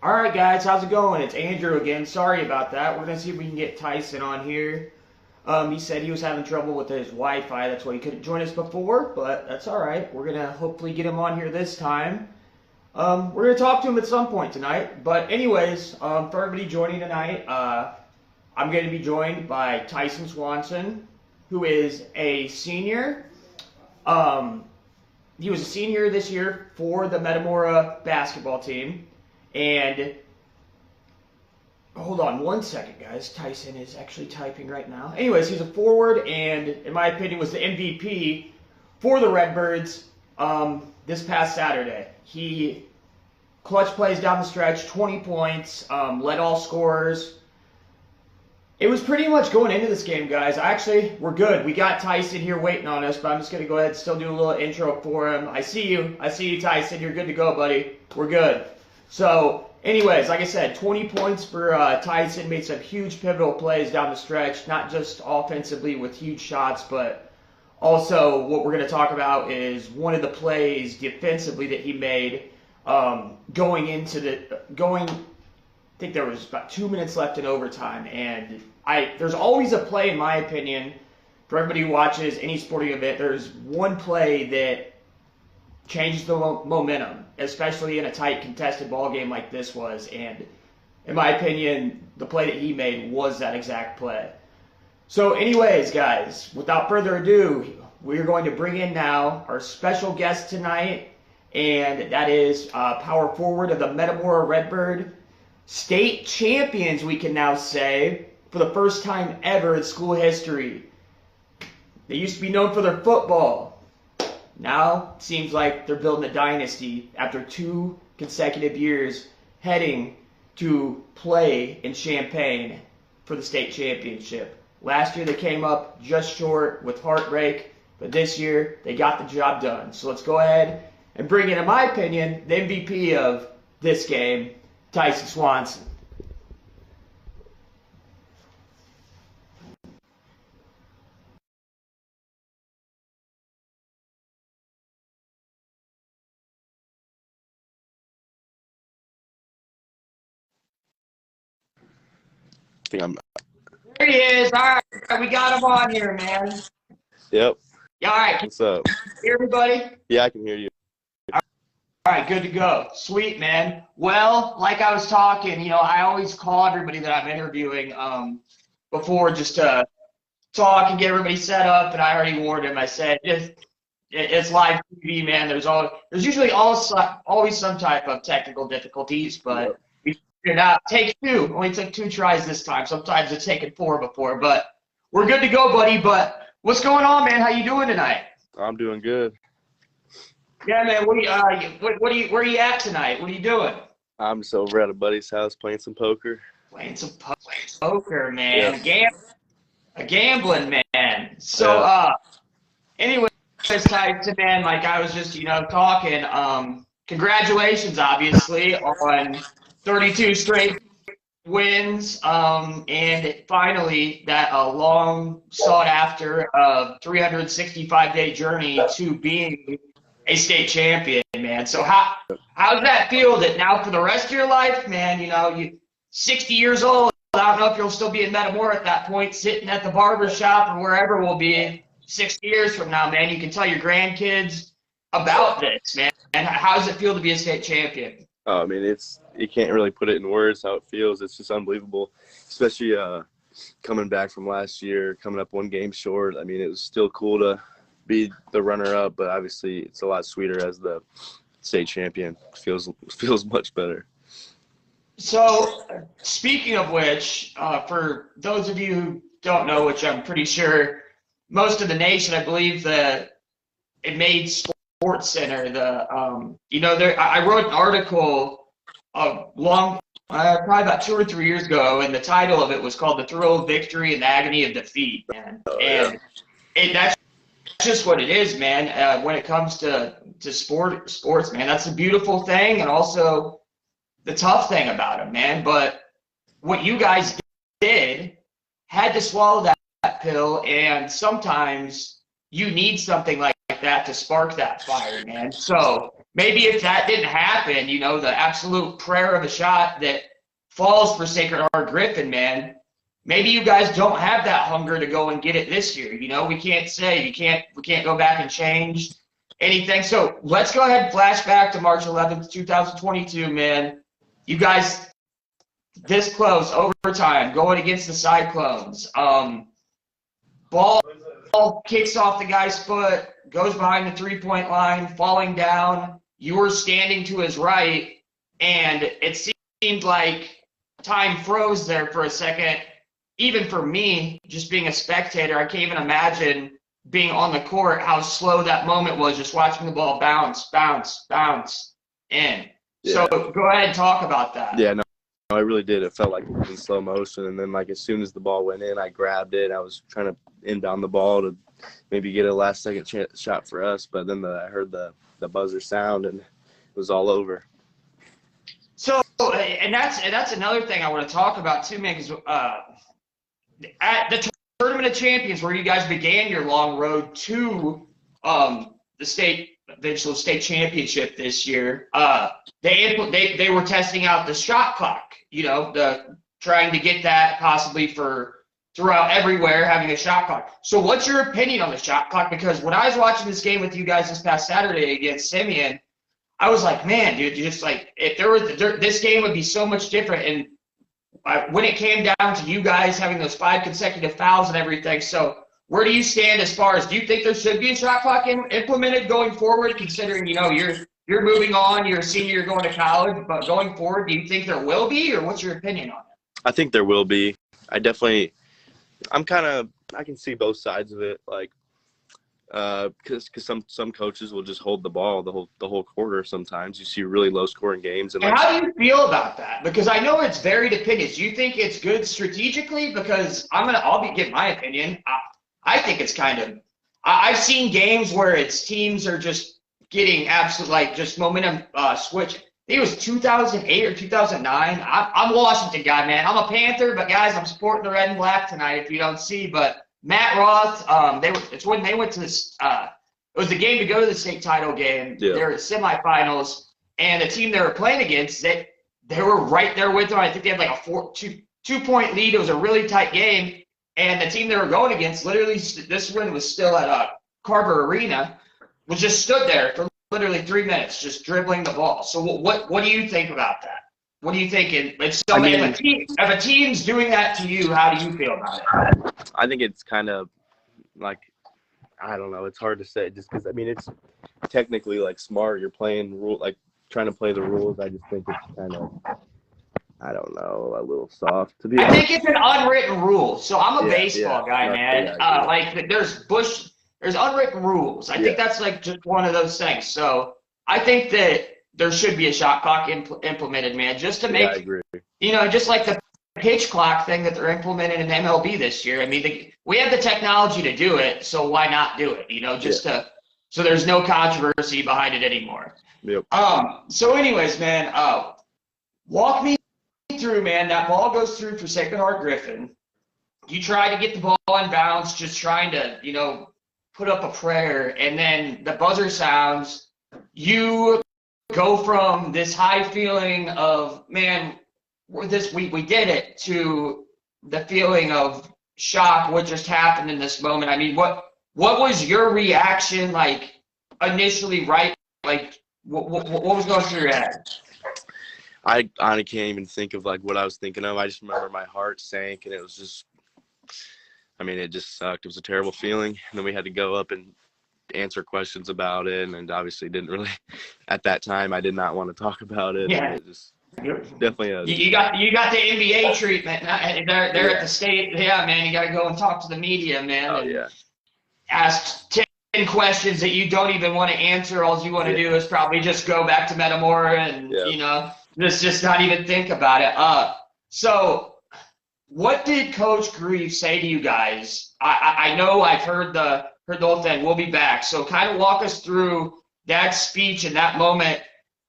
All right, guys, how's it going? It's Andrew again. Sorry about that. We're gonna see if we can get Tyson on here. He said he was having trouble with his Wi-Fi. That's why he couldn't join us before, but that's all right. We're gonna hopefully get him on here this time. We're gonna talk to him at some point tonight. But anyways, for everybody joining tonight, I'm going to be joined by Tyson Swanson, who is a senior. Um, he was a senior this year for the Metamora basketball team. And hold on one second, guys. Tyson is actually typing right now. Anyways, he's a forward and, in my opinion, was the MVP for the Redbirds this past Saturday. He clutch plays down the stretch, 20 points, led all scorers. It was pretty much going into this game, guys. We're good. We got Tyson here waiting on us, but I'm just going to go ahead and still do a little intro for him. I see you, Tyson. You're good to go, buddy. We're good. So, anyways, like I said, 20 points for Tyson. Made some huge pivotal plays down the stretch, not just offensively with huge shots, but also what we're going to talk about is one of the plays defensively that he made I think there was about 2 minutes left in overtime, and there's always a play, in my opinion, for everybody who watches any sporting event, there's one play that changes the momentum, especially in a tight contested ball game like this was, and in my opinion, the play that he made was that exact play. So anyways, guys, without further ado, we're going to bring in now our special guest tonight, and that is power forward of the Metamora Redbird, state champions, we can now say, for the first time ever in school history. They used to be known for their football. Now, it seems like they're building a dynasty after 2 consecutive years heading to play in Champaign for the state championship. Last year, they came up just short with heartbreak, but this year, they got the job done. So let's go ahead and bring in my opinion, the MVP of this game, Tyson Swanson. I think I'm. There he is. All right, we got him on here, man. Yep. Yeah, all right. Can What's up? you hear everybody? Yeah, I can hear you. All right, good to go. Sweet, man. Well, like I was talking, I always call everybody that I'm interviewing before just to talk and get everybody set up, and I already warned him. I said, it's live TV, man. There's usually always some type of technical difficulties, but Yep. we figured it out. Take 2. Only took 2 tries this time. Sometimes it's taken 4 before, but we're good to go, buddy. But what's going on, man? How you doing tonight? I'm doing good. Yeah, man. Where are you at tonight? What are you doing? I'm just over at a buddy's house playing some poker. Playing some poker, man. Yeah. A gambling man. So, anyways, Tyson, man, like I was just, talking. Congratulations, obviously, on 32 straight wins, and finally that long sought after 365-day journey to being a state champion, man. So how's that feel that now for the rest of your life, man, you 60 years old, I don't know if you'll still be in Metamora at that point, sitting at the barber shop or wherever we'll be 60 years from now, man. You can tell your grandkids about this, man. And how does it feel to be a state champion? I mean, you can't really put it in words how it feels. It's just unbelievable, especially coming back from last year, coming up 1 game short. I mean, it was still cool to be the runner-up, but obviously it's a lot sweeter as the state champion. Feels much better. So, speaking of which, for those of you who don't know, which I'm pretty sure most of the nation, I believe it made Sports Center. I wrote an article probably about 2 or 3 years ago, and the title of it was called "The Thrill of Victory and the Agony of Defeat." Man. That's just what it is, man. When it comes to sports, man, that's a beautiful thing, and also the tough thing about it, man. But what you guys did had to swallow that pill, and sometimes you need something like that to spark that fire, man. So maybe if that didn't happen, you know, the absolute prayer of a shot that falls for Sacred Heart Griffin, man, maybe you guys don't have that hunger to go and get it this year. You know, we can't say we can't go back and change anything. So let's go ahead and flash back to March 11th, 2022, man. You guys this close, overtime, going against the Cyclones. Ball kicks off the guy's foot, goes behind the three-point line, falling down. You were standing to his right, and it seemed like time froze there for a second. Even for me, just being a spectator, I can't even imagine being on the court, how slow that moment was, just watching the ball bounce, bounce, bounce in. Yeah. So go ahead and talk about that. Yeah, no, I really did. It felt like it was in slow motion. And then, like, as soon as the ball went in, I grabbed it. I was trying to inbound the ball to maybe get a last-second shot for us. But then I heard the buzzer sound, and it was all over. So, and that's another thing I want to talk about too, man, because at the Tournament of Champions, where you guys began your long road to the eventual state championship this year, they were testing out the shot clock. You know, trying to get that possibly for throughout everywhere, having a shot clock. So, what's your opinion on the shot clock? Because when I was watching this game with you guys this past Saturday against Simeon, I was like, man, dude, just like if there was this game would be so much different. And when it came down to you guys having those 5 consecutive fouls and everything, so where do you stand as far as, do you think there should be a shot clock implemented going forward, considering, you know, you're moving on, you're a senior, you're going to college, but going forward, do you think there will be, or what's your opinion on it? I think there will be. I can see both sides of it, like, because some coaches will just hold the ball the whole quarter. Sometimes you see really low scoring games. And how do you feel about that? Because I know it's varied opinions. Do you think it's good strategically? Because I'll give my opinion. I think it's kind of. I've seen games where it's teams are just getting absolute just momentum switch. I think it was 2008 or 2009. I'm a Washington guy, man. I'm a Panther, but guys, I'm supporting the red and black tonight. If you don't see, but. Matt Roth, it's when they went to this. It was the game to go to the state title game. Yeah. They were at semifinals, and the team they were playing against, they were right there with them. I think they had like a 2-point lead. It was a really tight game, and the team they were going against, literally, this one was still at Carver Arena, was just stood there for literally 3 minutes, just dribbling the ball. So what do you think about that? What are you thinking? If a team's doing that to you, how do you feel about it? I think it's kind of like, I don't know. It's hard to say just because, I mean, it's technically like smart. You're playing trying to play the rules. I just think it's kind of, I don't know, a little soft to be honest. I think it's an unwritten rule. So I'm a baseball guy, man. There's unwritten rules. I think that's like just one of those things. So I think that there should be a shot clock implemented, man, just to make, just like the pitch clock thing that they're implementing in MLB this year. I mean, we have the technology to do it, so why not do it? You know, so there's no controversy behind it anymore. Yep. So anyways, man, walk me through, man. That ball goes through for Sacred Heart Griffin. You try to get the ball in bounds, just trying to, put up a prayer, and then the buzzer sounds. You go from this high feeling of, man, we did it, to the feeling of shock, what just happened in this moment. I mean, what was your reaction like initially, right? Like, what was going through your head? I honestly can't even think of like what I was thinking of. I just remember my heart sank, and it was just, I mean, it just sucked. It was a terrible feeling. And then we had to go up and answer questions about it, and obviously didn't really, at that time, I did not want to talk about it. Yeah. It just definitely you got the NBA treatment. They're at the state. Yeah, man, you got to go and talk to the media, man. Oh, ask 10 questions that you don't even want to answer. All you want to do is probably just go back to Metamora and just not even think about it. So what did Coach Grieve say to you guys? I know I've heard the whole thing. We'll be back. So kind of walk us through that speech and that moment,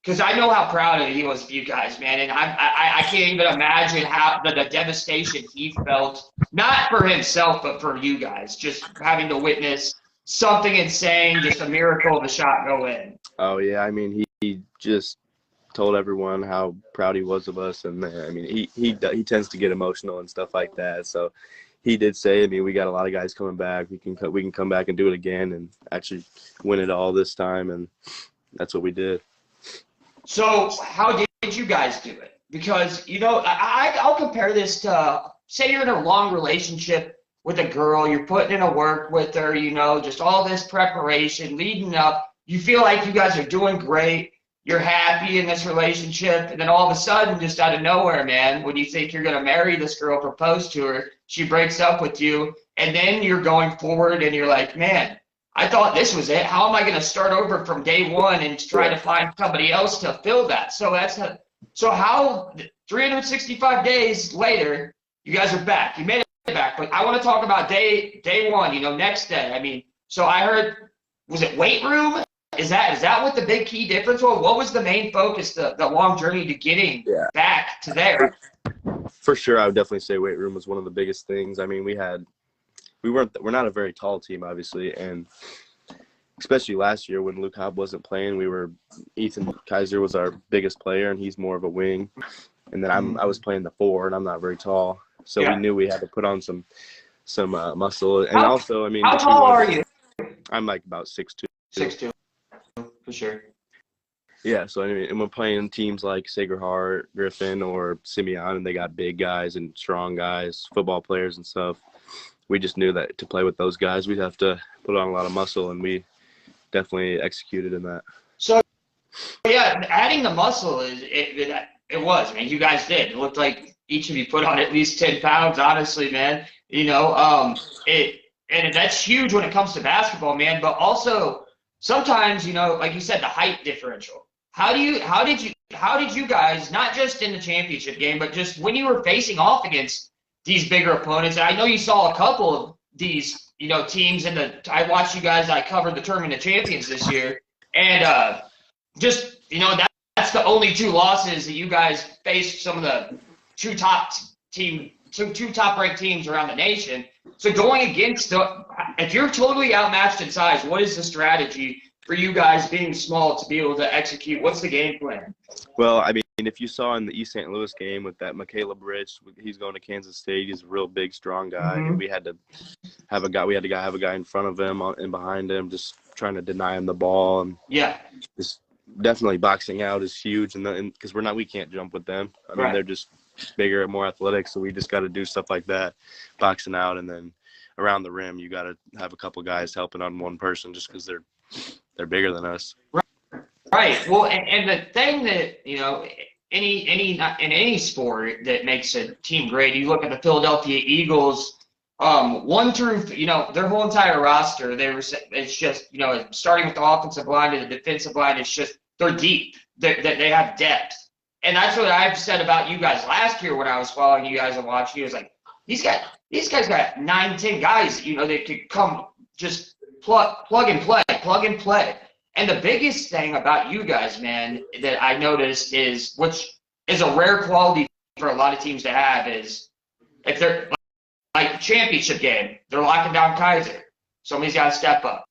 because I know how proud he was of you guys, man. And I can't even imagine how the devastation he felt, not for himself, but for you guys, just having to witness something insane, just a miracle of a shot go in. Oh, yeah. I mean, he just told everyone how proud he was of us, and I mean, he tends to get emotional and stuff like that. So he did say, I mean, we got a lot of guys coming back. We can come back and do it again and actually win it all this time, and that's what we did. So how did you guys do it? Because, you know, I'll compare this to, say you're in a long relationship with a girl, you're putting in a work with her, you know, just all this preparation leading up. You feel like you guys are doing great. You're happy in this relationship. And then all of a sudden, just out of nowhere, man, when you think you're going to marry this girl, propose to her, she breaks up with you. And then you're going forward and you're like, man, I thought this was it. How am I going to start over from day one and try to find somebody else to fill that? So how 365 days later, you guys are back. You made it back. But I want to talk about day one, you know, next day. I mean, so I heard, was it weight room? Is that what the big key difference was? What was the main focus, the long journey to getting back to there? For sure, I would definitely say weight room was one of the biggest things. I mean, we're not a very tall team, obviously, and especially last year when Luke Hobb wasn't playing, Ethan Kaiser was our biggest player, and he's more of a wing. And then I was playing the 4, and I'm not very tall, so we knew we had to put on some muscle. And also, I mean, how tall are you? I'm like about 6'2". 6'2", for sure. Yeah, so I mean, and we're playing teams like Sacred Heart, Griffin, or Simeon, and they got big guys and strong guys, football players and stuff. We just knew that to play with those guys, we'd have to put on a lot of muscle, and we definitely executed in that. So, yeah, adding the muscle it was, man. You guys did. It looked like each of you put on at least 10 pounds, honestly, man. You know, and that's huge when it comes to basketball, man. But also sometimes, you know, like you said, the height differential. How did you guys, not just in the championship game, but just when you were facing off against these bigger opponents? And I know you saw a couple of these, you know, teams I watched you guys. I covered the Tournament of Champions this year, and just, you know, that's the only 2 losses that you guys faced some of the two top ranked teams around the nation. So going against if you're totally outmatched in size, what is the strategy for you guys being small to be able to execute? What's the game plan? Well, I mean, if you saw in the East St. Louis game with that Caleb Rich, he's going to Kansas State. He's a real big, strong guy. Mm-hmm. And we had to have a guy in front of him and behind him, just trying to deny him the ball. And just definitely boxing out is huge, and because we can't jump with them. I mean, they're just bigger and more athletic, so we just got to do stuff like that, boxing out, and then around the rim, you got to have a couple guys helping on one person just because they're bigger than us. Right. Well, and the thing that, you know, in any sport that makes a team great, you look at the Philadelphia Eagles, 1 through, you know, their whole entire roster, it's just, you know, starting with the offensive line to the defensive line, it's just, they're deep. They have depth. And that's what I've said about you guys last year when I was following you guys and watching you. It was like, these guys got 9, 10 guys, you know, that could come just plug and play. And the biggest thing about you guys, man, that I noticed is, which is a rare quality for a lot of teams to have, is if they're like championship game, they're locking down Kaiser. Somebody's got to step up.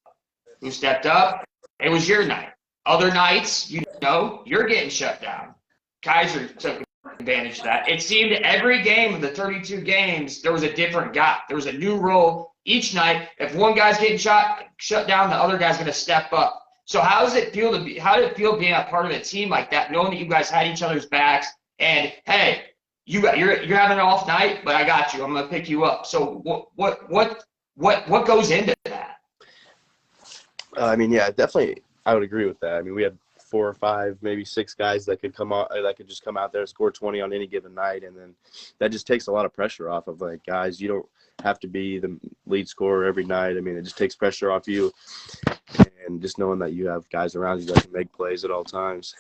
Who stepped up? It was your night. Other nights, you know, you're getting shut down. Kaiser took advantage of that. It seemed every game of the 32 games, there was a different guy. There was a new role each night. If one guy's getting shut down, the other guy's going to step up. So how did it feel being a part of a team like that, knowing that you guys had each other's backs, and hey, you're having an off night, but I got you. I'm going to pick you up. So what goes into that? I mean, yeah, definitely, I would agree with that. I mean, we had 4 or 5, maybe 6 guys that could just come out there and score 20 on any given night, and then that just takes a lot of pressure off of, like, guys. You don't have to be the lead scorer every night. I mean, it just takes pressure off you, and just knowing that you have guys around you that can make plays at all times.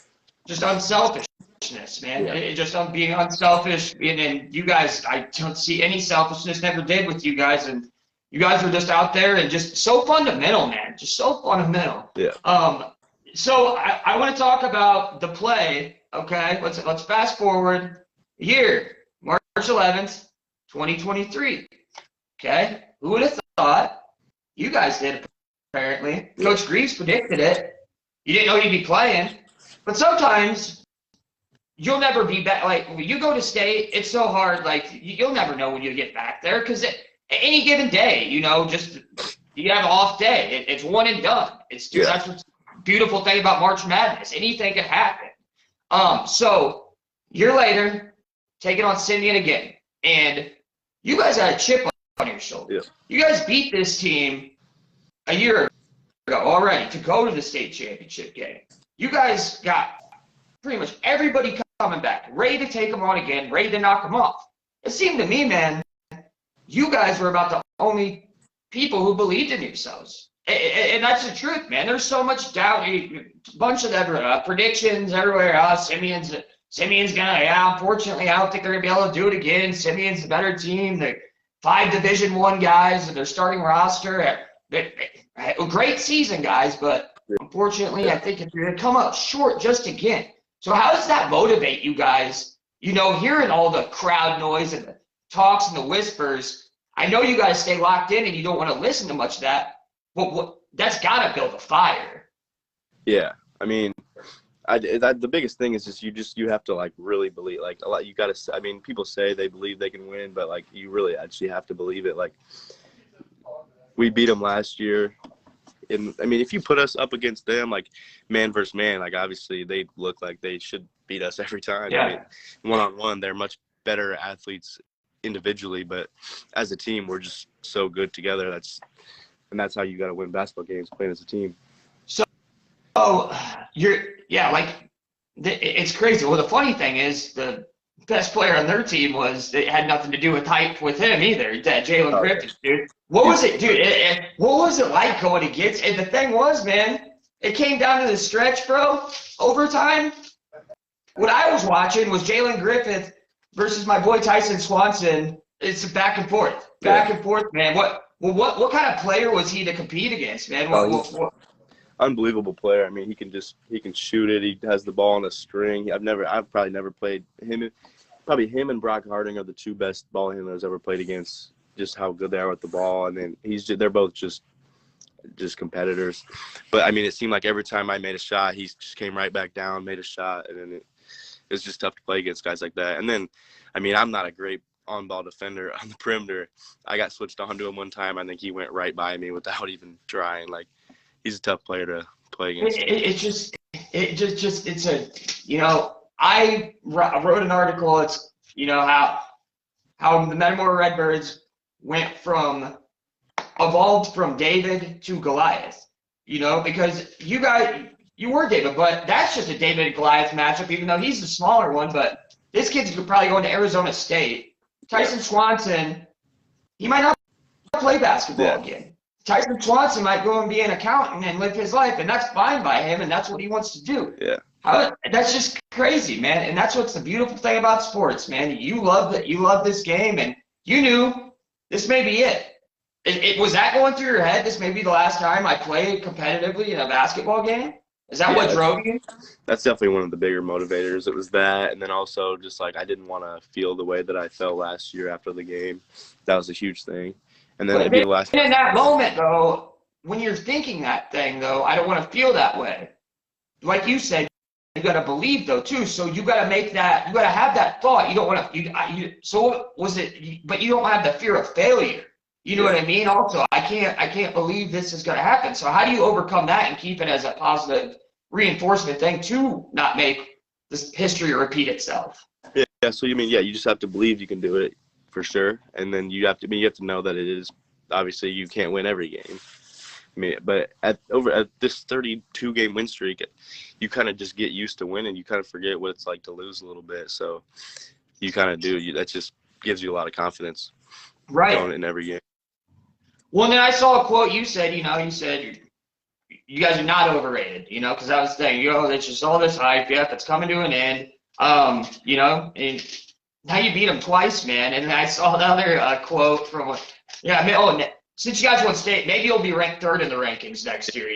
Just unselfishness, man. Yeah. Just on being unselfish, and you guys, I don't see any selfishness. Never did with you guys, and you guys were just out there and just so fundamental, man. Just so fundamental. Yeah. So I want to talk about the play. Okay, let's fast forward a year, March 11th, 2023. Okay, who would have thought? You guys did, apparently. Coach Greaves predicted it. You didn't know he'd be playing. But sometimes you'll never be back. Like, when you go to state, it's so hard. Like, you'll never know when you get back there because any given day, just you have an off day. It's one and done. That's what's beautiful thing about March Madness. Anything can happen. So year later, take it on Simeon again, and you guys had a chip on your shoulder. Yeah. You guys beat this team a year ago already to go to the state championship game. You guys got pretty much everybody coming back, ready to take them on again, ready to knock them off. It seemed to me, man, you guys were about the only people who believed in yourselves. And that's the truth, man. There's so much doubt. A bunch of predictions everywhere. Simeon's gonna, unfortunately, I don't think they're gonna be able to do it again. Simeon's the better team. The 5 Division I guys, their starting roster. Great season, guys, but unfortunately, I think if you're gonna come up short just again. So how does that motivate you guys? Hearing all the crowd noise and the talks and the whispers. I know you guys stay locked in and you don't want to listen to much of that. Well, that's got to build a fire. Yeah, I mean, the biggest thing is you have to like really believe. Like a lot, you got to. I mean, people say they believe they can win, but like you really actually have to believe it. Like we beat them last year, and I mean, if you put us up against them, like man versus man, like obviously they look like they should beat us every time. Yeah. I mean, 1-on-1, they're much better athletes individually, but as a team, we're just so good together. That's how you got to win basketball games, playing as a team. So, it's crazy. Well, the funny thing is the best player on their team it had nothing to do with hype with him either. That Jalen Griffith, dude. What was it, dude? What was it like going against? And the thing was, man, it came down to the stretch, bro. Overtime. What I was watching was Jalen Griffith versus my boy Tyson Swanson. It's back and forth, man. What kind of player was he to compete against, man? Unbelievable player. I mean, he can shoot it. He has the ball on a string. I've probably never played him. Probably him and Brock Harding are the 2 best ball handlers ever played against. Just how good they are with the ball, and then they're both just competitors. But I mean, it seemed like every time I made a shot, he just came right back down, made a shot, and then it was just tough to play against guys like that. And then, I mean, I'm not a great on-ball defender on the perimeter. I got switched on to him one time. I think he went right by me without even trying. Like, he's a tough player to play against. I wrote an article. It's, how the Metamora Redbirds evolved from David to Goliath, because you were David, but that's just a David and Goliath matchup, even though he's the smaller one, but this kid's probably going to Arizona State. Tyson Swanson, he might not play basketball again. Tyson Swanson might go and be an accountant and live his life, and that's fine by him, and that's what he wants to do. Yeah. That's just crazy, man. And that's what's the beautiful thing about sports, man. You love this game, and you knew this may be it. Was that going through your head? This may be the last time I play competitively in a basketball game? Is that what drove you? That's definitely one of the bigger motivators. It was that, and then also just like I didn't want to feel the way that I felt last year after the game. That was a huge thing. And then in that moment, though, when you're thinking that thing, though, I don't want to feel that way. Like you said, you got to believe, though, too. So you got to make that. You got to have that thought. You don't want to. So what was it? But you don't have the fear of failure. You know what I mean? Also, I can't believe this is going to happen. So how do you overcome that and keep it as a positive reinforcement thing to not make this history repeat itself? Yeah. So you just have to believe you can do it for sure, and then you have to know that it is obviously you can't win every game. I mean, but at this 32 game win streak, you kind of just get used to winning. You kind of forget what it's like to lose a little bit. So you kind of do. That just gives you a lot of confidence, right? Going in every game. Well, and then I saw a quote you said. You said you guys are not overrated. Because I was saying, it's just all this hype. Yeah, it's coming to an end. And now you beat them twice, man. And I saw another quote from since you guys won state, maybe you'll be ranked 3rd in the rankings next year,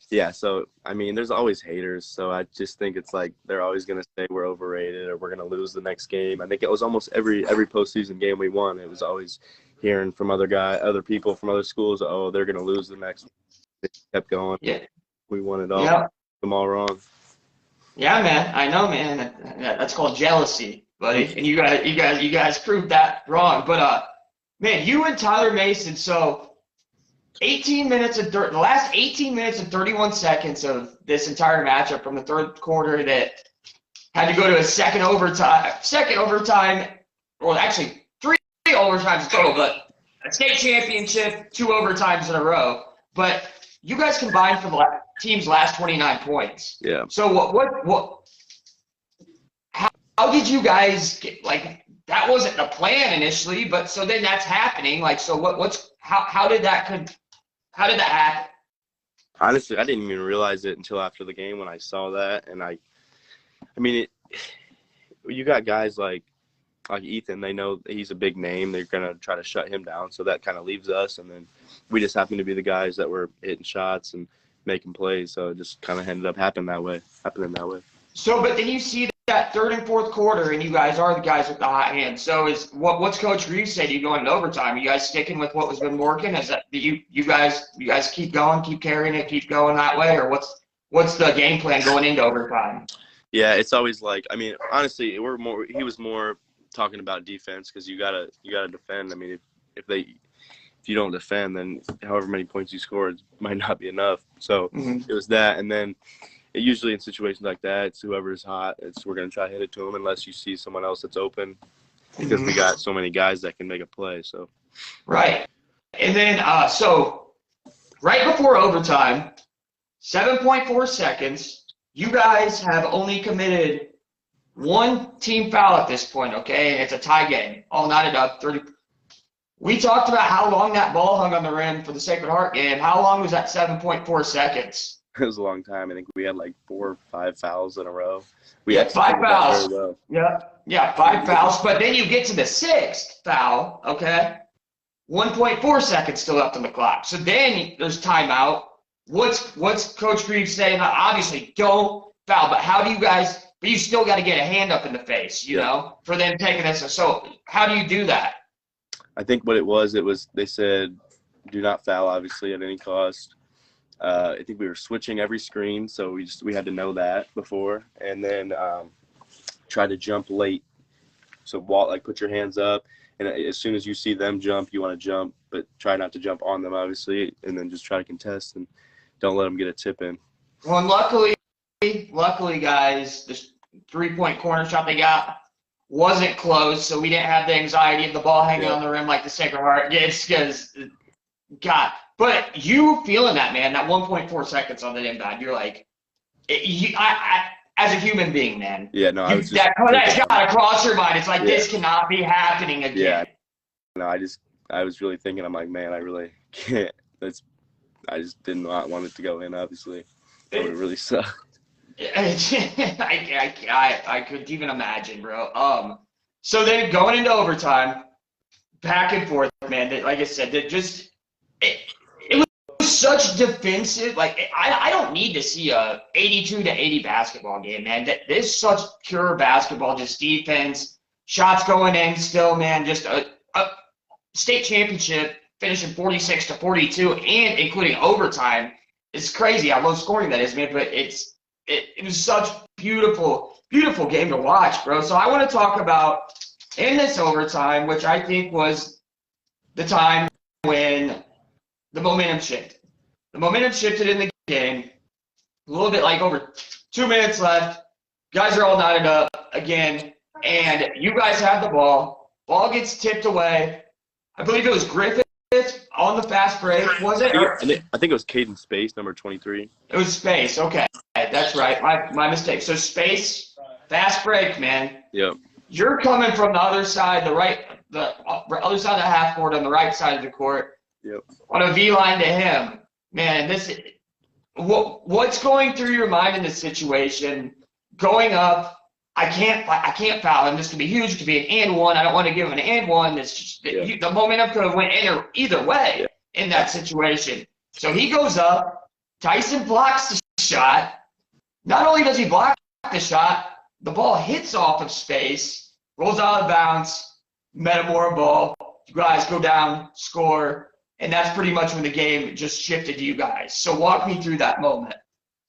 Yeah, so, I mean, there's always haters. So I just think it's like they're always going to say we're overrated or we're going to lose the next game. I think it was almost every postseason game we won. It was always hearing from other people from other schools, oh, they're going to lose the next one. They kept going. Yeah. We won it all. Yeah. them all wrong. Yeah, man. I know, man. That's called jealousy, buddy. And you guys proved that wrong. But man, you and Tyler Mason. So 18 minutes of the last 18 minutes and 31 seconds of this entire matchup from the third quarter that had to go to a second overtime, well, actually three overtimes total, but a state championship, 2 overtimes in a row. But you guys combined for the team's last 29 points. Yeah. So how did you guys get, like, that wasn't the plan initially, but so then that's happening. Like, so how did that happen? Honestly, I didn't even realize it until after the game when I saw that. And I mean, you got guys like Ethan, they know he's a big name. They're going to try to shut him down. So that kind of leaves us. And then we just happen to be the guys that were hitting shots and making plays. So it just kind of ended up happening that way. So, but then you see that third and fourth quarter, and you guys are the guys with the hot hand. So what's Coach Reeves say to you going into overtime? Are you guys sticking with what was been working? Is that you guys keep going, keep carrying it, keep going that way? Or what's the game plan going into overtime? Yeah, it's always like, I mean, honestly, he was more talking about defense because you gotta defend. I mean, if you don't defend, then however many points you score, it might not be enough. So It was that, and then usually in situations like that, it's whoever's hot. We're gonna try to hit it to them unless you see someone else that's open, because we got so many guys that can make a play. So right, and then so right before overtime, 7.4 seconds. You guys have only committed one team foul at this point, okay? And it's a tie game, all knotted up. 30. We talked about how long that ball hung on the rim for the Sacred Heart game. How long was that 7.4 seconds? It was a long time. I think we had like 4 or 5 fouls in a row. We had 5 fouls. Well. Yeah, 5 fouls. But then you get to the 6th foul, okay? 1.4 seconds still left on the clock. So then there's timeout. What's Coach Reeves saying? Obviously, don't foul, but how do you guys – but you still got to get a hand up in the face, you know, for them taking this. So how do you do that? I think what it was they said do not foul, obviously, at any cost. I think we were switching every screen, so we had to know that before. And then try to jump late. So put your hands up, and as soon as you see them jump, you want to jump, but try not to jump on them, obviously, and then just try to contest and don't let them get a tip in. Well, and luckily, guys, the 3-point corner shot they got wasn't close, so we didn't have the anxiety of the ball hanging on the rim like the Sacred Heart gets. But you feeling that, man, that 1.4 seconds on the inbound, you're like, as a human being, man. Yeah, no, that shot across your mind. It's like, this cannot be happening again. Yeah, no, I was really thinking, I'm like, man, I really can't. I just did not want it to go in, obviously. It would really suck. I couldn't even imagine, bro. So then going into overtime, back and forth, man. Like I said, it was such defensive. Like I don't need to see a 82-80 basketball game, man. This is such pure basketball, just defense, shots going in still, man. Just a state championship finishing 46-42, and including overtime. It's crazy how low scoring that is, man. But it was such beautiful game to watch, bro. So I want to talk about in this overtime, which I think was the time when the momentum shifted. The momentum shifted in the game. A little bit like over 2 minutes left. Guys are all knotted up again, and you guys have the ball. Ball gets tipped away. I believe it was Griffith on the fast break, was it? I think it was Caden Space, number 23. It was Space, okay. That's right. My mistake. So Space, fast break, man. Yep. You're coming from the other side, the other side of the half court on the right side of the court. Yep. On a V line to him, man. What's going through your mind in this situation? Going up, I can't foul him. This could be huge. It could be an and one. I don't want to give him an and one. The momentum could have went either way in that situation. So he goes up. Tyson blocks the shot. Not only does he block the shot, the ball hits off of Space, rolls out of bounds, Metamora ball. You guys go down, score, and that's pretty much when the game just shifted to you guys. So walk me through that moment.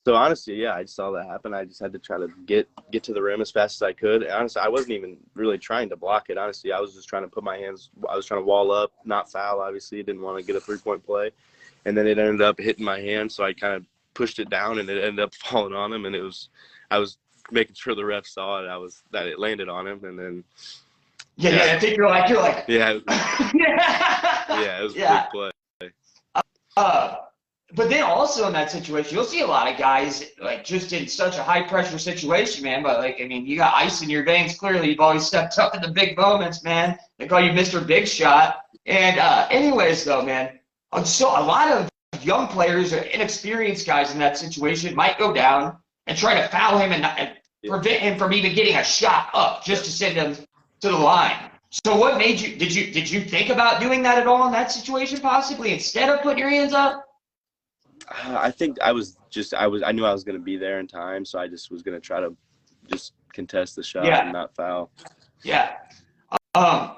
So honestly, yeah, I saw that happen. I just had to try to get to the rim as fast as I could. And honestly, I wasn't even really trying to block it. Honestly, I was just trying to put my hands. I was trying to wall up, not foul. Obviously, didn't want to get a 3-point play, and then it ended up hitting my hand. So I kind of pushed it down, and it ended up falling on him. And I was making sure the ref saw it. That it landed on him, and then. Yeah. I think you're like. Yeah. Yeah, it was a big play. But then also in that situation, you'll see a lot of guys like just in such a high pressure situation, man. But like, I mean, you got ice in your veins. Clearly, you've always stepped up in the big moments, man. They call you Mr. Big Shot. And anyways, though, man, so a lot of young players or inexperienced guys in that situation might go down and try to foul him and prevent him from even getting a shot up just to send him to the line. So what made you? Did you think about doing that at all in that situation, possibly instead of putting your hands up? I think I knew I was going to be there in time, so I just was going to try to just contest the shot and not foul. Yeah. I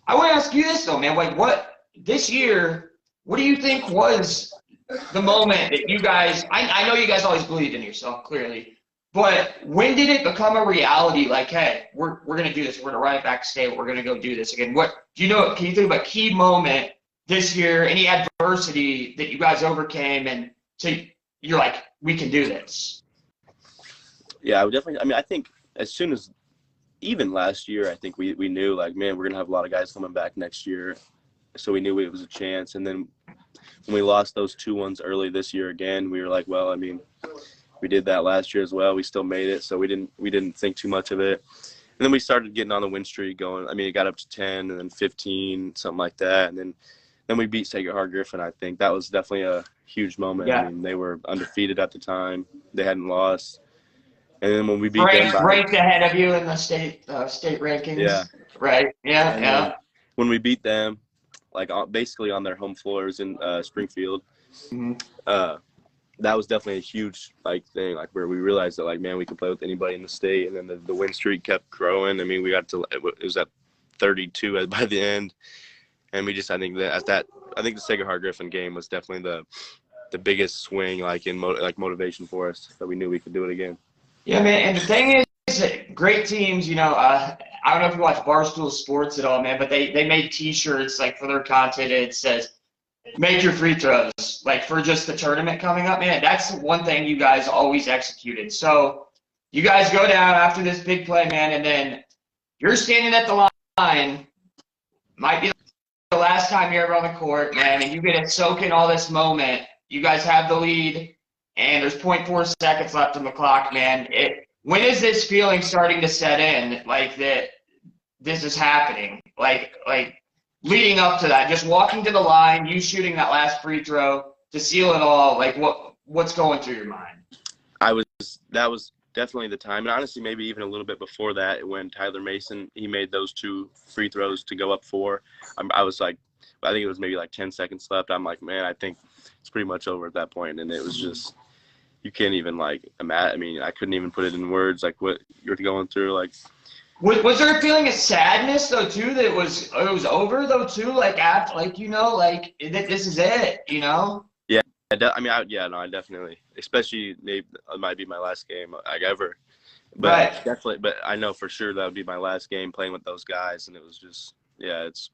want to ask you this though, man. Like, what this year? What do you think was the moment that you guys? I know you guys always believed in yourself, clearly, but when did it become a reality? Like, hey, we're going to do this. We're going to run it back to state. We're going to go do this again. What do you know? Can you think of a key moment this year, any adversity that you guys overcame, and so you're like, we can do this? Yeah, I would definitely. I mean, I think as soon as even last year, I think we knew, like, man, we're gonna have a lot of guys coming back next year, so we knew it was a chance. And then when we lost those 2 ones early this year again, we were like, well, I mean, we did that last year as well. We still made it, so we didn't think too much of it. And then we started getting on the win streak going. I mean, it got up to 10 and then 15, something like that, and then we beat Sacred Heart Griffin. I think that was definitely a huge moment. Yeah. I mean, they were undefeated at the time. They hadn't lost. And then when we beat them, ranked ahead of you in the state rankings. Yeah. Right. Yeah. When we beat them, like basically on their home floors in Springfield, that was definitely a huge thing. Like where we realized that man, we could play with anybody in the state. And then the win streak kept growing. I mean, we got to it was at 32 by the end. And we just, I think the Sacred Heart Griffin game was definitely the biggest swing, in motivation for us, that we knew we could do it again. Yeah, man. And the thing is that great teams, I don't know if you watch Barstool Sports at all, man, but they made T-shirts for their content. It says, "Make your free throws," for just the tournament coming up, man. That's one thing you guys always executed. So you guys go down after this big play, man, and then you're standing at the line. Might be the last time you're ever on the court, man, and you get to soak in all this moment. You guys have the lead, and there's 0.4 seconds left on the clock, man. When is this feeling starting to set in, that this is happening? Leading up to that, just walking to the line, you shooting that last free throw to seal it all, what's going through your mind? That was definitely the time, and honestly maybe even a little bit before that, when Tyler Mason, he made those 2 free throws to go up 4. I was I think it was maybe 10 seconds left. I'm like, man, I think it's pretty much over at that point. And it was just, you can't even imagine. I mean, I couldn't even put it in words what you're going through. Was there a feeling of sadness though too, that it was over though too, after that this is it, Yeah, I definitely, especially maybe it might be my last game ever, but right. Definitely, but I know for sure that would be my last game playing with those guys, and it was just, it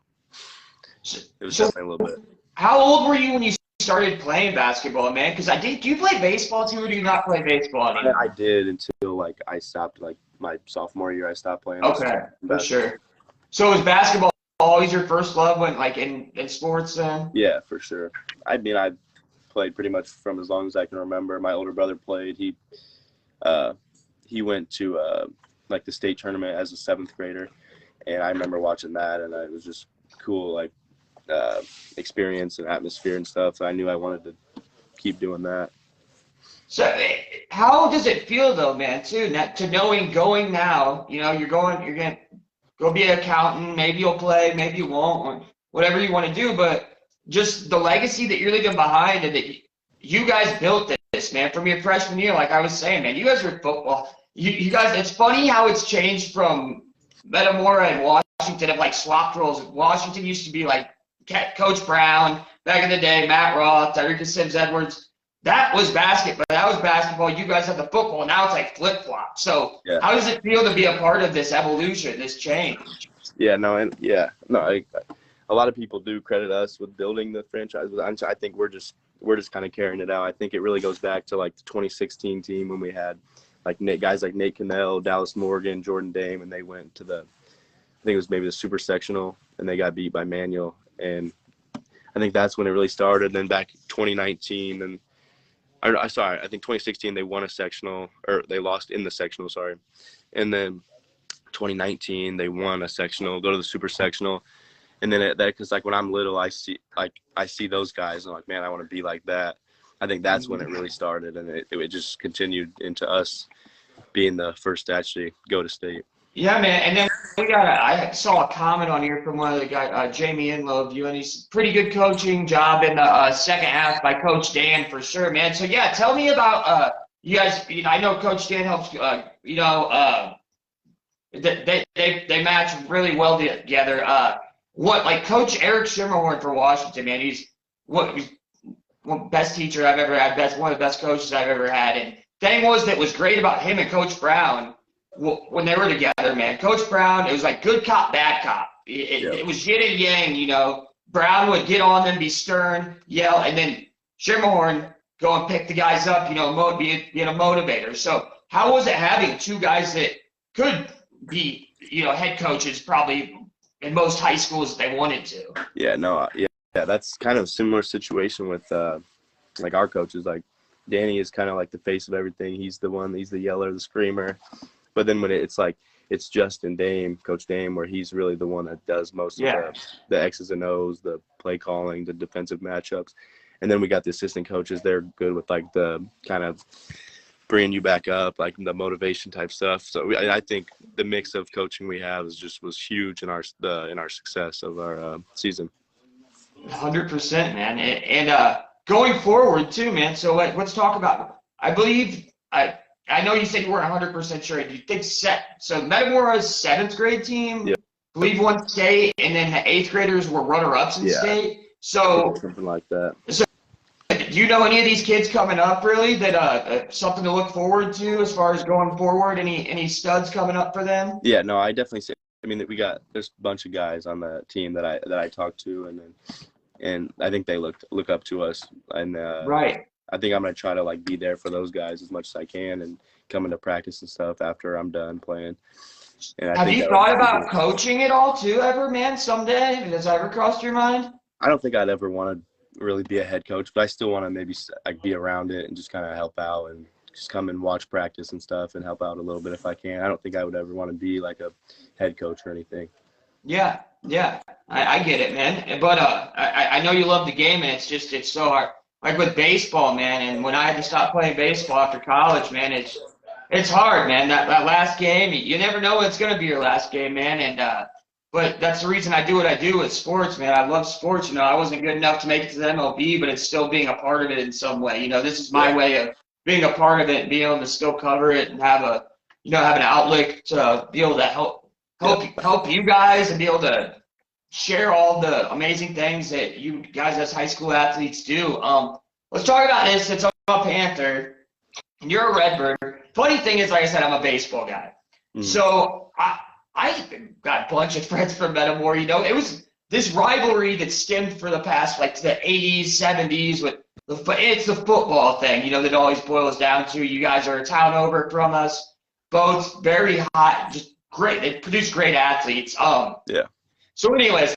was definitely a little bit. How old were you when you started playing basketball, man? Because do you play baseball too, or do you not play baseball anymore? I did until I stopped my sophomore year. I stopped playing. Okay, for sure. So was basketball always your first love when in sports then? Yeah, for sure. I mean, I played pretty much from as long as I can remember. My older brother played. He went to the state tournament as a 7th grader, and I remember watching that, and it was just cool experience and atmosphere and stuff. So I knew I wanted to keep doing that. So how does it feel though, man, too, to knowing going now, you're going to go be an accountant, maybe you'll play, maybe you won't, whatever you want to do, but just the legacy that you're leaving behind, and that you guys built this, man, from your freshman year. Like I was saying, man, you guys are football. You guys, it's funny how it's changed from Metamora and Washington of slop drills. Washington used to be Coach Brown back in the day, Matt Roth, Tyreek Sims Edwards. that was basketball. You guys have the football. Now it's like flip-flop. So Yeah. how does it feel to be a part of this evolution, this change? Yeah, no, and a lot of people do credit us with building the franchise, but I think we're just kind of carrying it out. I think it really goes back to like the 2016 team when we had like guys like Nate Cannell, Dallas Morgan, Jordan Dame, and they went to I think it was maybe the super sectional, and they got beat by Manual, and I think that's when it really started. Then back 2019, and I think 2016 they won a sectional, or they lost in the sectional, sorry, and then 2019 they won a sectional, go to the super sectional. And then because like when I'm little, I see those guys and I'm like, man, I want to be like that. I think that's when it really started, and it just continued into us being the first to actually go to state. Yeah, man. And then I saw a comment on here from one of the guys, Jamie Inlow of UNC. Pretty good coaching job in the second half by Coach Dan for sure, man. So yeah, tell me about you guys. I know Coach Dan helps. They match really well together. Like Coach Eric Schimmerhorn for Washington, man, he's best teacher I've ever had, one of the best coaches I've ever had. And thing that was great about him and Coach Brown when they were together, man. Coach Brown, it was like good cop, bad cop. It was yin and yang, Brown would get on them, be stern, yell, and then Schimmerhorn go and pick the guys up, being a motivator. So how was it having two guys that could be, head coaches probably in most high schools if they wanted to? Yeah, that's kind of a similar situation with like our coaches. Like Danny is kind of like the face of everything. He's the yeller, the screamer. But then when it's Justin Dame, Coach Dame, where he's really the one that does most of the X's and O's, the play calling, the defensive matchups. And then we got the assistant coaches. They're good with like the kind of bringing you back up, like the motivation type stuff. So I think the mix of coaching we have was huge in our success of our season. 100%, man. And going forward too, man. So let's talk about. I believe I know you said you weren't 100% sure. Do you think so Metamora's 7th grade team, I believe, won state, and then the 8th graders were runner-ups in state. So something like that. So do you know any of these kids coming up really that something to look forward to as far as going forward? Any studs coming up for them? Yeah, no, I definitely say. I mean, there's a bunch of guys on the team that I talked to, and I think they look up to us, and right. I think I'm gonna try to like be there for those guys as much as I can, and come into practice and stuff after I'm done playing. And have you thought about coaching at all too, ever, man? Someday, has that ever crossed your mind? I don't think I'd ever want to really be a head coach, but I still want to maybe like be around it and just kind of help out and just come and watch practice and stuff and help out a little bit if I can. I don't think I would ever want to be like a head coach or anything. Yeah, I get it, man. But I know you love the game, and it's so hard. Like with baseball, man, and when I had to stop playing baseball after college, man, it's hard, man. That last game, you never know when it's gonna be your last game, man. And but that's the reason I do what I do with sports, man. I love sports. I wasn't good enough to make it to the MLB, but it's still being a part of it in some way. This is my way of being a part of it and being able to still cover it and have an outlet to be able to help you guys and be able to share all the amazing things that you guys as high school athletes do. Let's talk about this. It's a Panther, and you're a Redbird. Funny thing is, like I said, I'm a baseball guy. So I got a bunch of friends from Metamora. It was this rivalry that stemmed for the past, like the 80s, 70s. It's the football thing, that always boils down to. You guys are a town over from us, both very hot, just great. They produce great athletes. So anyways,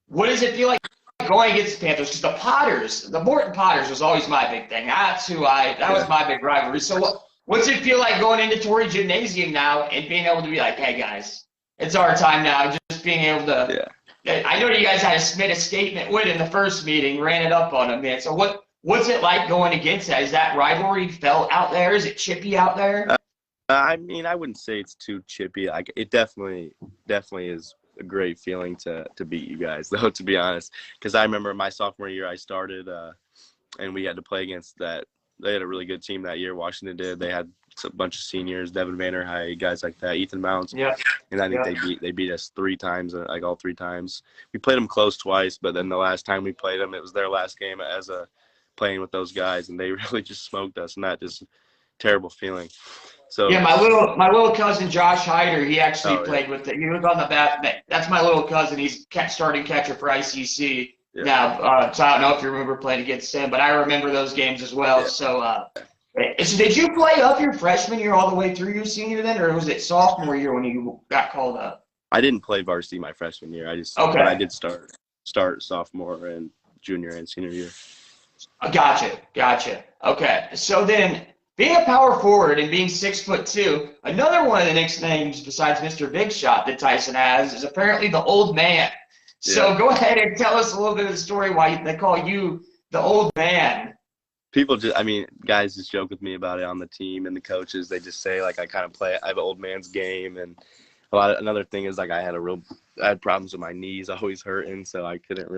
what does it feel like going against the Panthers? Because the Morton Potters was always my big thing. That was my big rivalry. So what's it feel like going into Torrey Gymnasium now and being able to be like, hey guys, it's our time now. Just being able to, I know you guys made a statement win in the first meeting, ran it up on them, man. So what's it like going against that? Is that rivalry felt out there? Is it chippy out there? I mean, I wouldn't say it's too chippy. It definitely is a great feeling to beat you guys, though, to be honest. Because I remember my sophomore year I started, and we had to play against that. They had a really good team that year. Washington did. They had a bunch of seniors, Devin Vanderhei, guys like that, Ethan Mounts. Yeah. And I think they beat us 3 times, like all 3 times. We played them close twice, but then the last time we played them, it was their last game as a playing with those guys, and they really just smoked us, and that just terrible feeling. So Yeah, my little cousin Josh Hyder, he actually oh, yeah. played with the. He was on the bat. That's my little cousin. He's starting catcher for ICC Yeah. now. So I don't know if you remember playing against him, but I remember those games as well. Yeah. So did you play up your freshman year all the way through your senior then, or was it sophomore year when you got called up? I didn't play varsity my freshman year. Okay. But I did start sophomore and junior and senior year. Gotcha. Okay. So then, being a power forward and being 6'2", another one of the nicknames besides Mr. Big Shot that Tyson has is apparently the old man. So Yeah. go ahead and tell us a little bit of the story why they call you the old man. People guys just joke with me about it on the team, and the coaches, they just say, like, I kind of play, I have an old man's game. And another thing is, like, I had problems with my knees always hurting, so I couldn't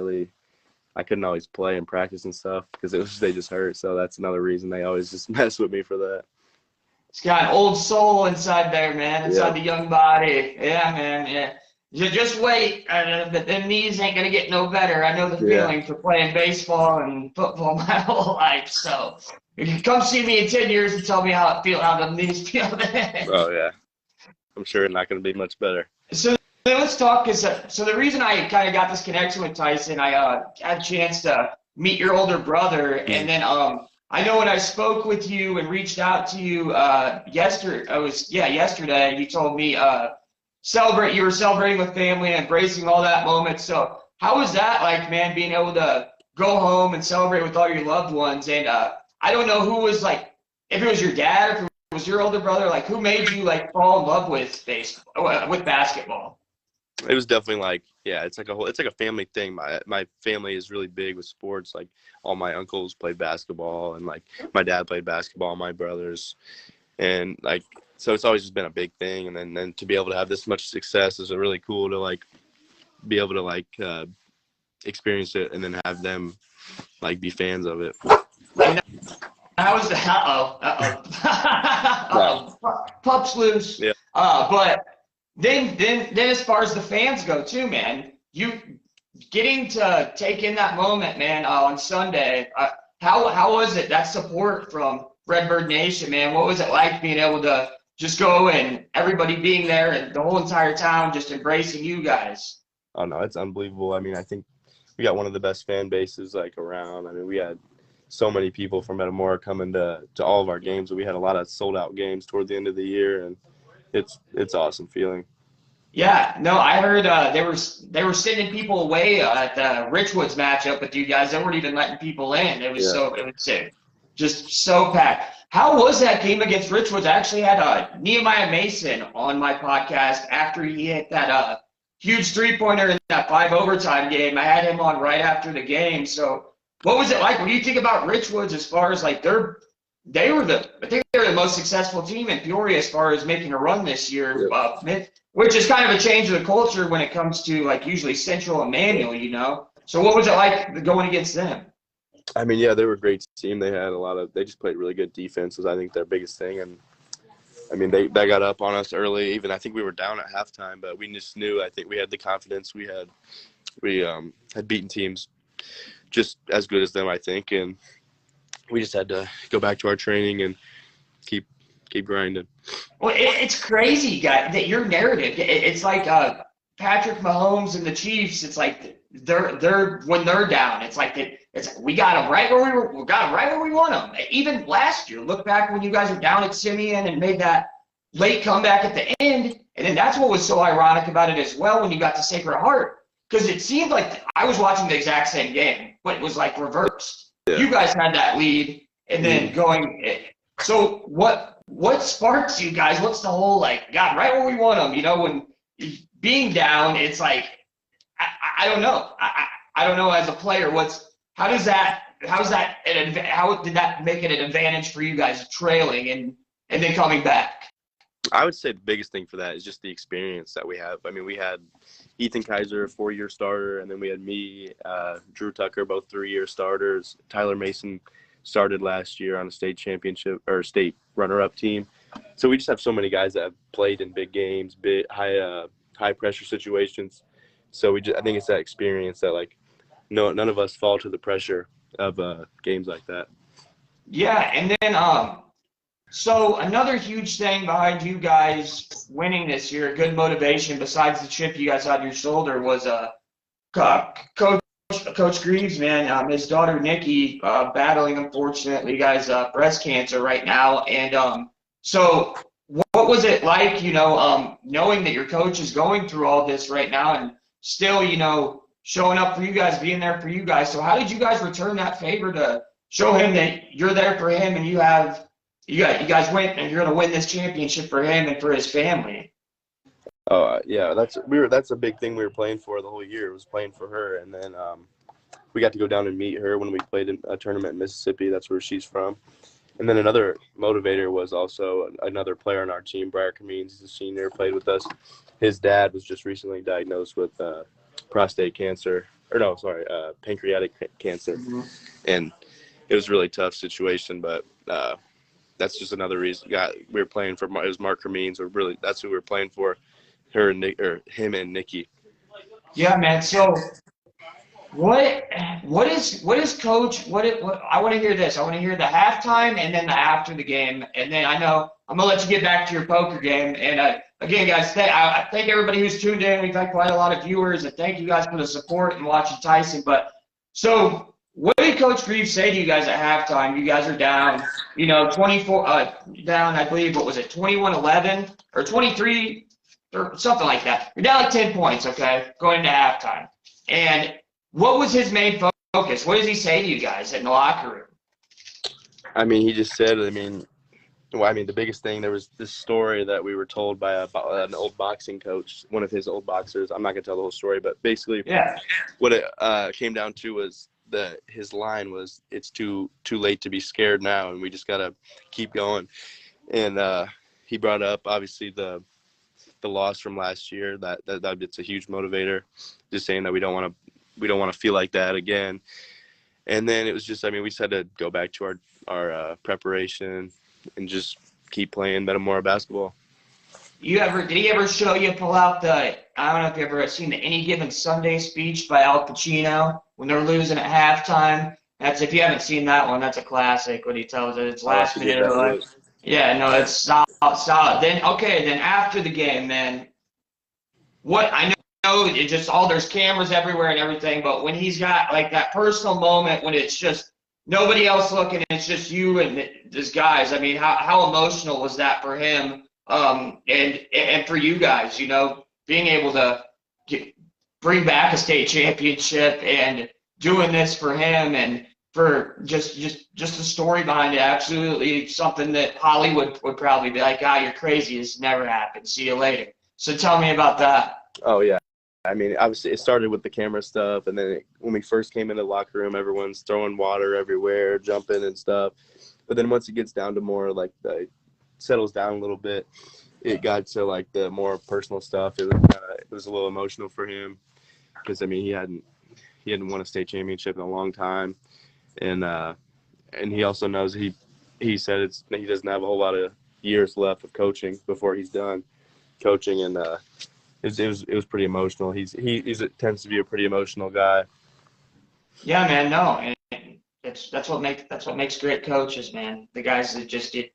always play and practice and stuff because they just hurt. So that's another reason they always just mess with me for that. It's got an old soul inside there, man, inside the young body. Yeah, man, yeah. Just wait. The knees ain't going to get no better. I know the feeling for playing baseball and football my whole life. So you come see me in 10 years and tell me how the knees feel then. Oh, yeah. I'm sure it's not going to be much better. So let's talk. So the reason I kind of got this connection with Tyson, I had a chance to meet your older brother. And then I know when I spoke with you and reached out to you yesterday, you told me you were celebrating with family and embracing all that moment. So how was that like, man, being able to go home and celebrate with all your loved ones? And I don't know who was like, if it was your dad or if it was your older brother, like who made you like fall in love with basketball? It was definitely like, it's like a family thing. My family is really big with sports. Like all my uncles played basketball, and like my dad played basketball, my brothers, and like, so it's always just been a big thing. And then to be able to have this much success is really cool to like be able to like experience it and then have them like be fans of it. How was the pups loose? Yeah. But then as far as the fans go too, man, you getting to take in that moment, man, on Sunday. How was it, that support from Redbird Nation, man? What was it like being able to just go and everybody being there and the whole entire town just embracing you guys? Oh no, it's unbelievable. I mean, I think we got one of the best fan bases like around. I mean, we had so many people from Metamora coming to all of our games. We had a lot of sold out games toward the end of the year, and it's awesome feeling. Yeah, no, I heard they were sending people away at the Richwoods matchup with you guys. They weren't even letting people in. It was just so packed. How was that game against Richwoods? I actually had Nehemiah Mason on my podcast after he hit that huge three-pointer in that 5 overtime game. I had him on right after the game. So what was it like? What do you think about Richwoods as far as like I think they were the most successful team in Peoria as far as making a run this year, which is kind of a change of the culture when it comes to like usually Central and Manual, you know? So what was it like going against them? I mean, they were a great team. They had they just played really good defense was I think their biggest thing. And I mean, they got up on us early. Even I think we were down at halftime, but we just knew, I think we had the confidence. We had beaten teams just as good as them, I think. And we just had to go back to our training and keep grinding. Well, it's crazy, guy, that your narrative. It's like Patrick Mahomes and the Chiefs. It's like they're when they're down. It's like we got them right where we got them right where we want them. Even last year, look back when you guys were down at Simeon and made that late comeback at the end, and then that's what was so ironic about it as well when you got to Sacred Heart, because it seemed like I was watching the exact same game, but it was like reversed. Yeah. You guys had that lead, and then going. So what sparks you guys? What's the whole like? God, right where we want them. You know, when being down, it's like I don't know. I don't know as a player. How did that make it an advantage for you guys trailing and then coming back? I would say the biggest thing for that is just the experience that we have. I mean, we had Ethan Kaiser, a 4-year starter, and then we had me, Drew Tucker, both 3-year starters. Tyler Mason started last year on a state championship or state runner-up team. So we just have so many guys that have played in big games, high pressure situations. So I think it's that experience that like none of us fall to the pressure of games like that. Yeah, and then so another huge thing behind you guys winning this year, good motivation besides the chip you guys had on your shoulder was Coach Greaves, man. His daughter Nikki battling, unfortunately, guys, breast cancer right now. And so what was it like, knowing that your coach is going through all this right now and still, showing up for you guys, being there for you guys? So how did you guys return that favor to show him that you're there for him and you guys went and you're going to win this championship for him and for his family? Oh yeah, that's a big thing we were playing for the whole year, was playing for her. And then we got to go down and meet her when we played in a tournament in Mississippi. That's where she's from. And then another motivator was also another player on our team, Briar Kamines. He's a senior, played with us. His dad was just recently diagnosed with pancreatic cancer. Mm-hmm. And it was a really tough situation, but that's just another reason. We were playing for, it was Mark Kamines. That's who we were playing for, him and Nikki. Yeah, man. So what is coach? What I want to hear this. I want to hear the halftime and then the after the game, and then I know I'm gonna let you get back to your poker game. And again, guys, I thank everybody who's tuned in. We've had quite a lot of viewers, and thank you guys for the support and watching Tyson. But so, what did Coach Greaves say to you guys at halftime? You guys are down, 24 down. I believe what was it, 21-11 or 23 or something like that. You're down like 10 points, okay, going into halftime. And what was his main focus? What does he say to you guys in the locker room? I mean, he just said, the biggest thing, there was this story that we were told by an old boxing coach, one of his old boxers. I'm not going to tell the whole story, but basically what it came down to was his line was, it's too late to be scared now, and we just got to keep going. And he brought up, obviously, the loss from last year. That it's a huge motivator, just saying that we don't want to feel like that again. And then it was just, we just had to go back to our preparation and just keep playing Metamora basketball. Did he ever show you pull out I don't know if you ever seen the Any Given Sunday speech by Al Pacino when they're losing at halftime? If you haven't seen that one, that's a classic when he tells it. It's last minute of life. Yeah, no, it's solid. Then after the game, man, what I know it just there's cameras everywhere and everything, but when he's got like that personal moment when it's just nobody else looking, it's just you and these guys. How emotional was that for him? And for you guys, being able to bring back a state championship and doing this for him and for just the story behind it, absolutely something that Hollywood would probably be like, you're crazy. This never happened. See you later. So tell me about that. Oh, yeah. Obviously it started with the camera stuff, and then when we first came into the locker room, everyone's throwing water everywhere, jumping and stuff. But then once it gets down to more like settles down a little bit, it got to like the more personal stuff. It was a little emotional for him because he hadn't won a state championship in a long time, and he also knows he said he doesn't have a whole lot of years left of coaching before he's done coaching, and it was pretty emotional. He tends to be a pretty emotional guy. Yeah, man. No, and that's what makes great coaches, man. The guys that just get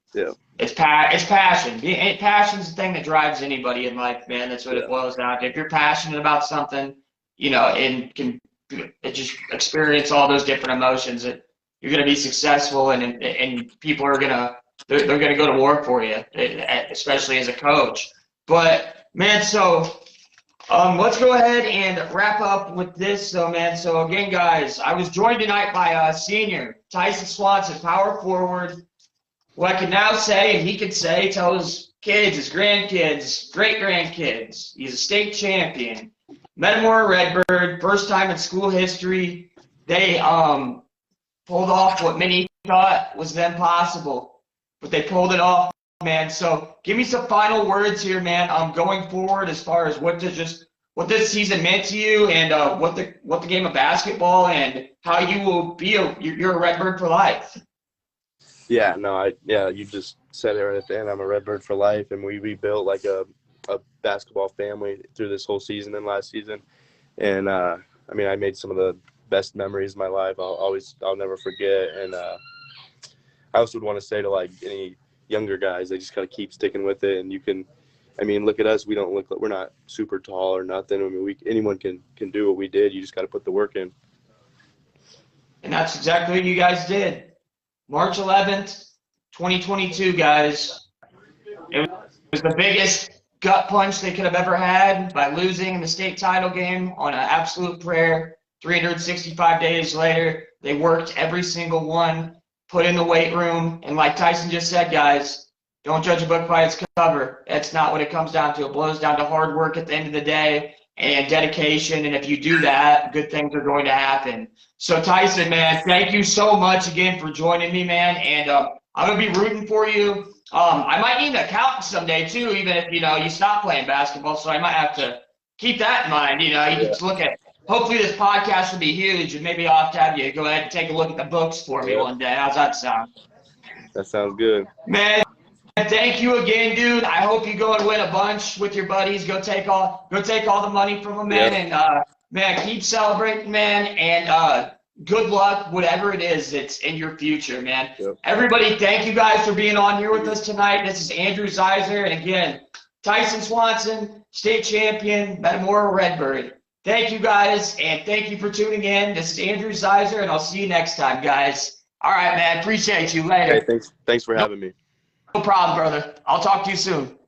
it's passion. Passion's the thing that drives anybody in life, man. That's what it boils down to. If you're passionate about something, and can just experience all those different emotions, you're going to be successful, and people are they're going to go to war for you, especially as a coach. But man, so let's go ahead and wrap up with this. So again, guys, I was joined tonight by senior Tyson Swanson, power forward. What I can now say, and he could say, tell his kids, his grandkids, great-grandkids, he's a state champion. Metamora Redbird, first time in school history, they pulled off what many thought was then possible, but they pulled it off, man. So give me some final words here, man. Going forward as far as what this season meant to you, and what the game of basketball and how you will be you're a Redbird for life. Yeah, no, you just said it right at the end. I'm a Redbird for life, and we built like a basketball family through this whole season and last season. And I made some of the best memories of my life. I'll never forget. And I also would want to say to like any younger guys, they just gotta keep sticking with it. And you can, I mean, look at us. We don't look like we're not super tall or nothing. I mean, anyone can do what we did. You just got to put the work in. And that's exactly what you guys did. March 11th, 2022, guys. It was the biggest gut punch they could have ever had by losing in the state title game on an absolute prayer. 365 days later, they worked every single one, put in the weight room, and like Tyson just said, guys, don't judge a book by its cover. That's not what it comes down to. It boils down to hard work at the end of the day and dedication, and if you do that, good things are going to happen. So, Tyson, man, thank you so much again for joining me, man, and I'm going to be rooting for you. I might need an accountant someday, too, even if, you stop playing basketball, so I might have to keep that in mind. You just look at – hopefully this podcast will be huge, and maybe I'll have to have you go ahead and take a look at the books for me one day. How's that sound? That sounds good. Man, thank you again, dude. I hope you go and win a bunch with your buddies. Go take all the money from them, man, and man, keep celebrating, man, and good luck, whatever it is that's in your future, man. Yep. Everybody, thank you guys for being on here with us tonight. This is Andrew Zeiser, and again, Tyson Swanson, state champion, Metamora Redbird. Thank you guys, and thank you for tuning in. This is Andrew Zeiser, and I'll see you next time, guys. All right, man. Appreciate you. Later. Hey, thanks for having me. No problem, brother. I'll talk to you soon.